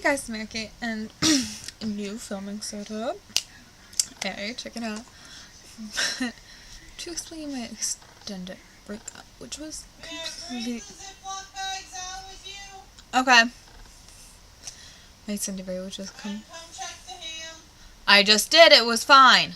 guys, it's Mary and a new filming setup. Hey, check it out. To explain my extended breakup, which was complete. Okay. My extended break, which was I just did. It was fine.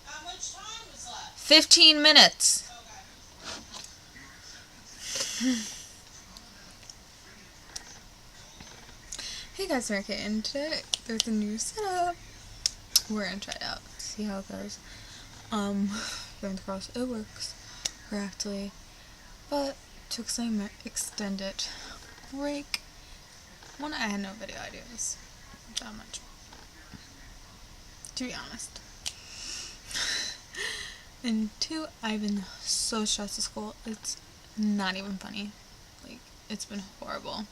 How much time was left? 15 minutes. Okay. Hey guys, Mary and today there's a new setup. We're gonna try it out, see how it goes. Going across, it works correctly, but to explain my extended break, one, I had no video ideas, that much, to be honest. And two, I've been so stressed at school, it's not even funny. Like, it's been horrible.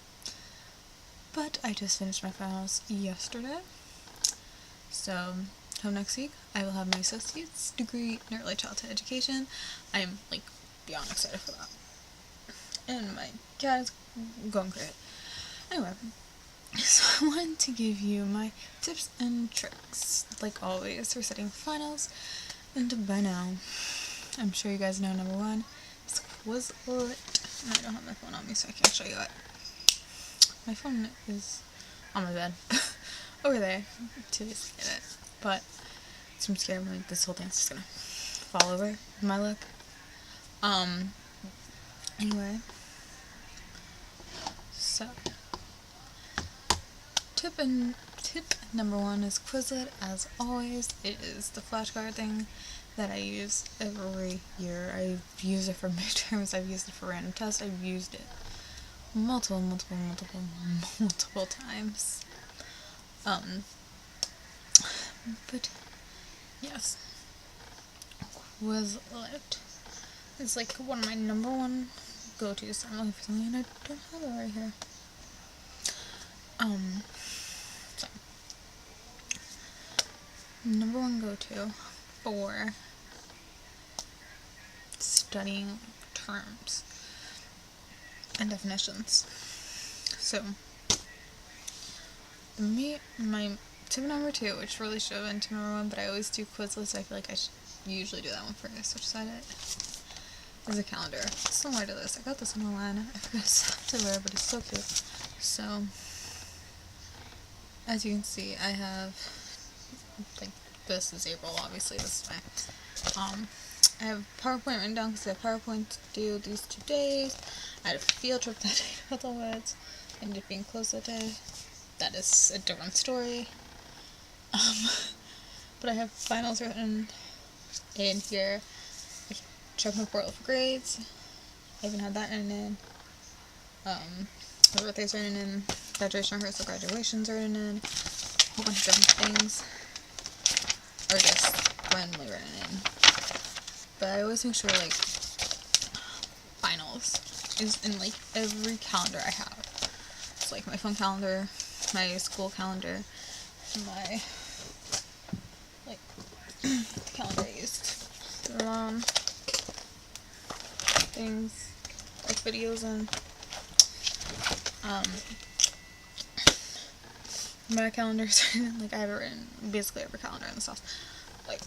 But I just finished my finals yesterday. So, come next week, I will have my associate's degree in early childhood education. I am, like, beyond excited for that. And my cat is going crazy. Anyway, so I wanted to give you my tips and tricks, like always, for setting finals. And by now, I'm sure you guys know number one, is Quizlet. And I don't have my phone on me, so I can't show you it. My phone is on my bed over there to get it, but I'm scared like this whole thing's just gonna fall over with my luck. Anyway, so tip number one is Quizlet. As always, it is the flashcard thing that I use every year. I've used it for midterms, I've used it for random tests, I've used it multiple times. But yes, Quizlet is like one of my number one go-tos. I'm looking for something and I don't have it right here. So number one go-to for studying terms and definitions. So, my tip number two, which really should have been tip number one, but I always do Quizlet, so I feel like I should usually do that one first, which side is a calendar. Similar to this. I got this one online. I forgot to wear, but it's so cute. So, as you can see, I have, like, this is April, obviously, this is May. I have PowerPoint written down because I have PowerPoint to do these 2 days. I had a field trip that day to Bethel-Woods. I ended up being closed that day. That is a different story. But I have finals written in here. I checked my portal for grades. I even had that written in. My birthday's written in. Graduation rehearsal, graduation's written in. A whole bunch of different things are just randomly written in. But I always make sure, like, finals is in, like, every calendar I have. It's, like, my phone calendar, my school calendar, my, like, the calendar I used to learn things, like, videos and, my calendars, like, I have it written, basically every calendar in this house. Like,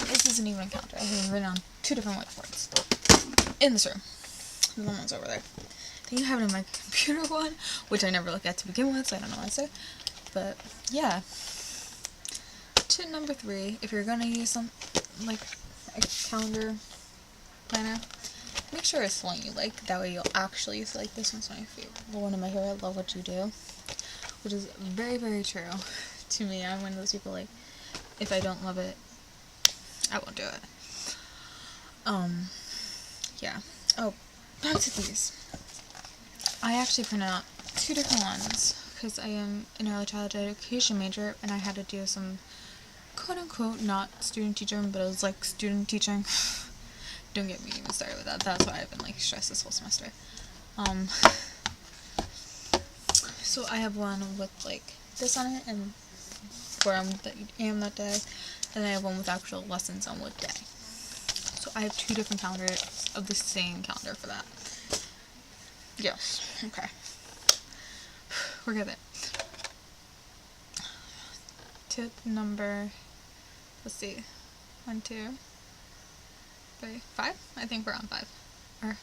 this isn't even a calendar. I have it written on 2 different whiteboards in this room. The one one's over there. I think I have it in my computer one, which I never look at to begin with, so I don't know what I say. But yeah. Tip number 3, if you're gonna use some, like, a calendar planner, make sure it's one you like. That way you'll actually use it. Like, this one's my favorite. One of my favorite. Love what you do, which is very, very true to me. I'm one of those people, like, if I don't love it, I won't do it. Yeah. Oh, back to these. I actually printed out 2 different ones because I am an early childhood education major and I had to do some quote-unquote not student teaching, but it was like student teaching. Don't get me even started with that. That's why I've been, like, stressed this whole semester. So I have one with, like, this on it and where I am that day, and I have one with actual lessons on what day. So I have 2 different calendars of the same calendar for that. Yes, okay. we're good there. Tip number, let's see, 1, 2, 3, 5? I think we're on 5. Are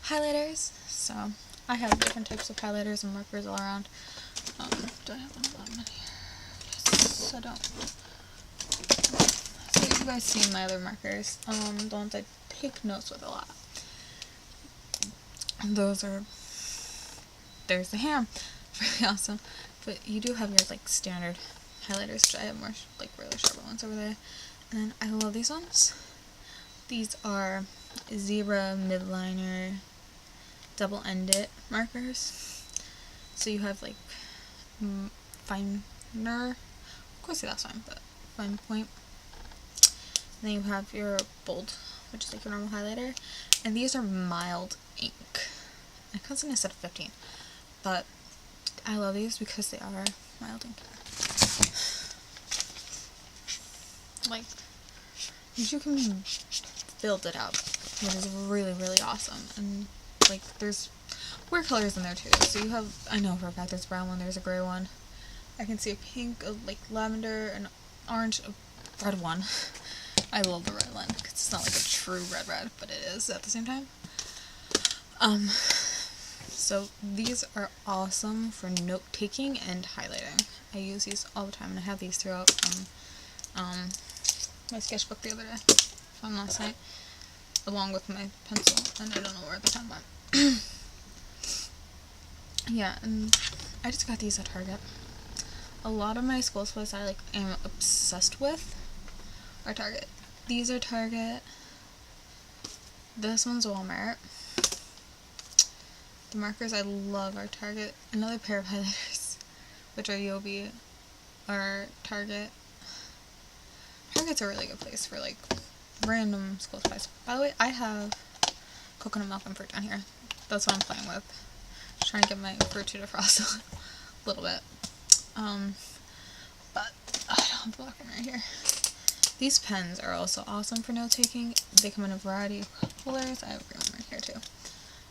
highlighters. So I have different types of highlighters and markers all around. Do I have one of them in here? Yes, I don't. So you guys see my other markers, the ones I take notes with a lot. Those are, there's the ham, really awesome. But you do have your like standard highlighters, which I have more like really sharp ones over there. And I love these ones. These are zebra midliner double-ended markers. So you have like finer, of course that's fine, but fine point. And then you have your bold, which is like your normal highlighter. And these are mild ink. I constantly said 15, but I love these because they are mild ink. Like, you can build it up, which is really, really awesome. And like, there's weird colors in there too. So you have, I know for a fact there's a brown one, there's a gray one. I can see a pink, a like lavender, an orange, a red one. I love the red one because it's not like a true red, but it is at the same time. So these are awesome for note taking and highlighting. I use these all the time, and I have these throughout my sketchbook the other day from last night, along with my pencil, and I don't know where the pen went. Yeah, and I just got these at Target. A lot of my school supplies I like am obsessed with are Target. These are Target. This one's Walmart. The markers I love are Target. Another pair of highlighters, which are Yobi, are Target. Target's a really good place for like random school supplies. By the way, I have coconut milk and fruit down here. That's what I'm playing with. Just trying to get my fruit to defrost a little bit. But I don't have the black one right here. These pens are also awesome for note taking. They come in a variety of colors. I have a green one right here too.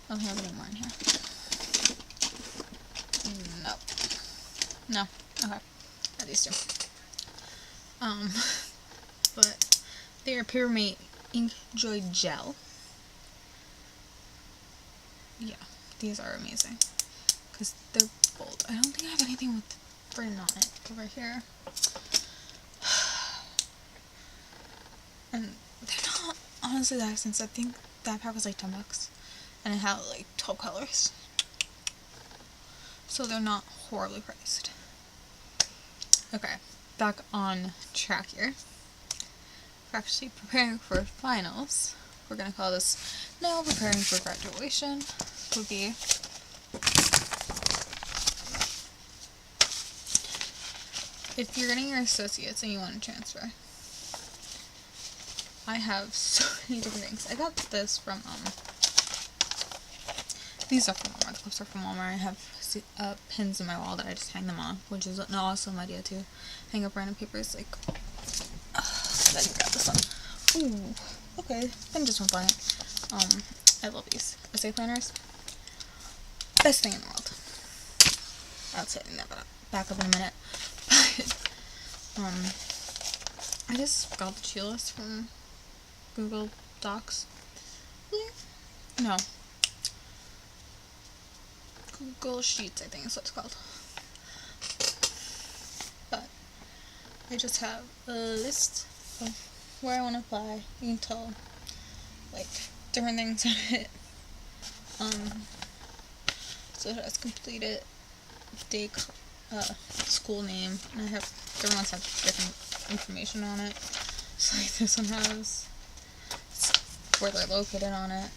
I don't have any more in here. No. Okay. Got these two. But they are Pyramid Ink Joy Gel. Yeah, these are amazing because they're bold. I don't think I have anything with Britain on it over here. And they're not honestly that expensive. I think that pack was like $10. And it had like 12 colors. So they're not horribly priced. Okay, back on track here. We're actually preparing for finals. We're gonna call this now preparing for graduation. Would be if you're getting your associates and you want to transfer. I have so many different things. I got this from these are from Walmart. The clips are from Walmart. I have pins in my wall that I just hang them on, which is an awesome idea to hang up random papers. Like, then you grab this one. Ooh, okay. Then just went by it. I love these essay planners. Best thing in the world. I'll say that back up in a minute. But I just got the to list from Google Docs. No. Google Sheets, I think is what it's called. But I just have a list of where I want to apply. You can tell like different things on it. So it has completed day, school name, and I have different ones have different information on it. So like this one has where they're located on it.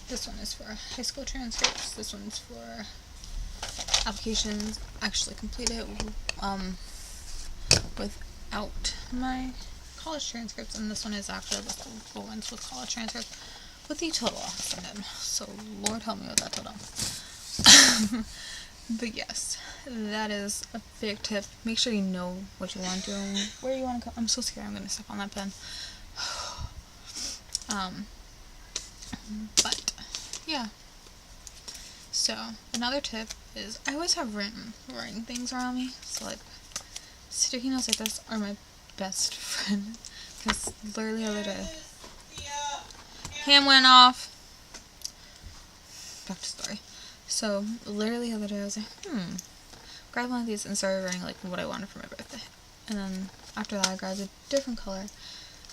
This one is for high school transcripts. This one's for applications actually completed without my college transcripts, and this one is actually the ones with college transcripts with the total office in them. So Lord help me with that total. But yes, that is a big tip. Make sure you know what you want to do and where you want to go. I'm so scared I'm going to step on that pen. But yeah, So, another tip is I always have writing things around me. So, like, sticky notes like this are my best friend. Because literally the other day, cam went off. Back to story. So, literally the other day I was like, grabbed one of these and started writing, like, what I wanted for my birthday. And then, after that, I grabbed a different color.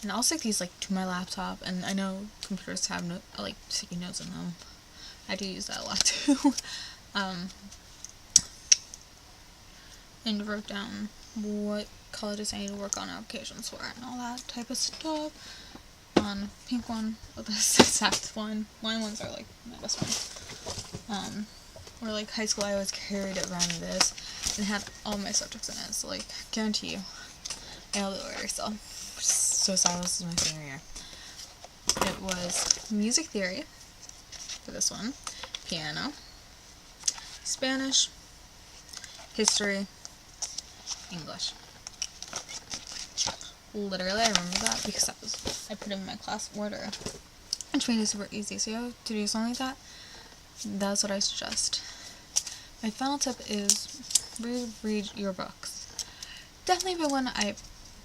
And I'll stick these, like, to my laptop. And I know computers have, like, sticky notes in them. I do use that a lot, too. And wrote down what colors I need to work on applications for and all that type of stuff. On pink one, this exact one. Mine ones are, like, my best friend. Or, like, high school, I always carried it around this. And it had all my subjects in it. So, like, guarantee you, I know the order, so. So sad, this is my senior year. It was music theory for this one, piano, Spanish, history, English. Literally, I remember that because I put it in my class order, which made it super easy. So to do something like that, that's what I suggest. My final tip is read your books. Definitely the one I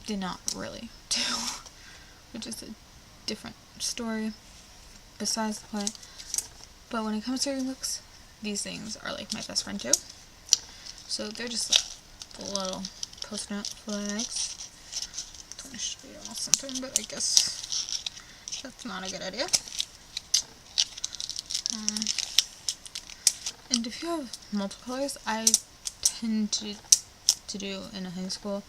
did not really do, which is a different story besides the point. But when it comes to reading books, these things are like my best friend too. So they're just like little post-note flags. I should be all something, but I guess that's not a good idea. And if you have multiple colors, I tend to do in high school,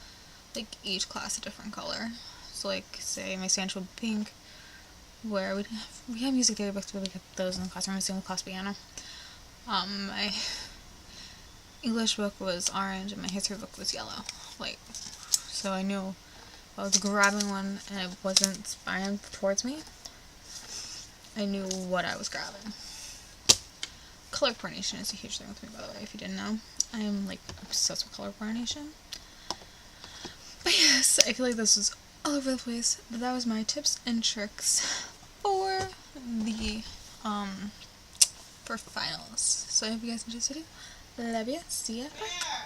like each class a different color. So like, say my Spanish would be pink, where we have music theory books, but we get those in the classroom. I the class piano. My English book was orange, and my history book was yellow. Like, so I knew if I was grabbing one and it wasn't spiraling towards me, I knew what I was grabbing. Color coordination is a huge thing with me, by the way, if you didn't know. I am, like, obsessed with color coordination. But yes, I feel like this was all over the place, but that was my tips and tricks for the, for finals. So I hope you guys enjoyed this video. Love ya. See ya. Bye.